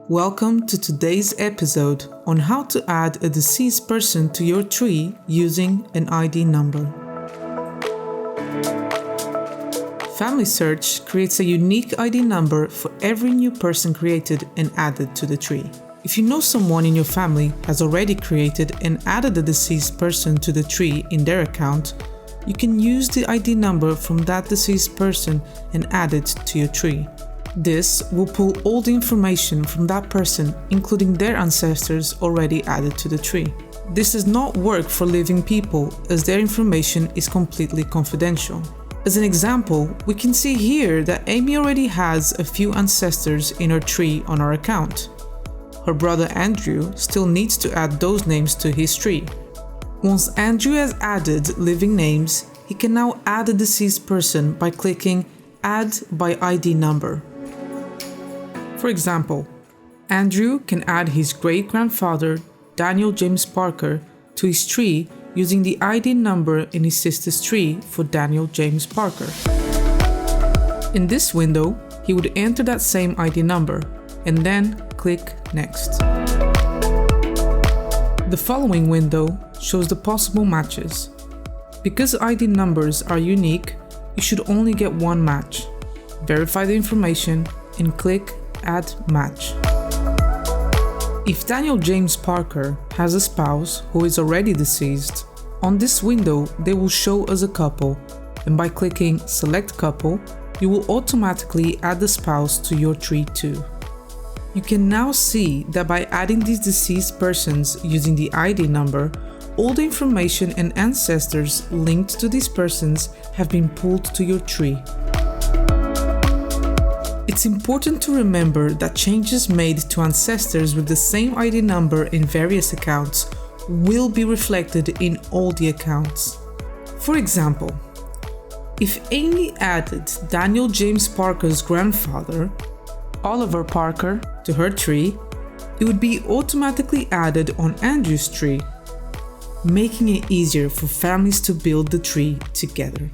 Welcome to today's episode on how to add a deceased person to your tree using an ID number. FamilySearch creates a unique ID number for every new person created and added to the tree. If you know someone in your family has already created and added a deceased person to the tree in their account, you can use the ID number from that deceased person and add it to your tree. This will pull all the information from that person, including their ancestors already added to the tree. This does not work for living people, as their information is completely confidential. As an example, we can see here that Amy already has a few ancestors in her tree on our account. Her brother Andrew still needs to add those names to his tree. Once Andrew has added living names, he can now add a deceased person by clicking Add by ID number. For example, Andrew can add his great-grandfather, Daniel James Parker, to his tree using the ID number in his sister's tree for Daniel James Parker. In this window, he would enter that same ID number and then click Next. The following window shows the possible matches. Because ID numbers are unique, you should only get one match. Verify the information and click Add Match. If Daniel James Parker has a spouse who is already deceased, on this window they will show as a couple, and by clicking Select Couple, you will automatically add the spouse to your tree too. You can now see that by adding these deceased persons using the ID number, all the information and ancestors linked to these persons have been pulled to your tree. It's important to remember that changes made to ancestors with the same ID number in various accounts will be reflected in all the accounts. For example, if Amy added Daniel James Parker's grandfather, Oliver Parker, to her tree, it would be automatically added on Andrew's tree, making it easier for families to build the tree together.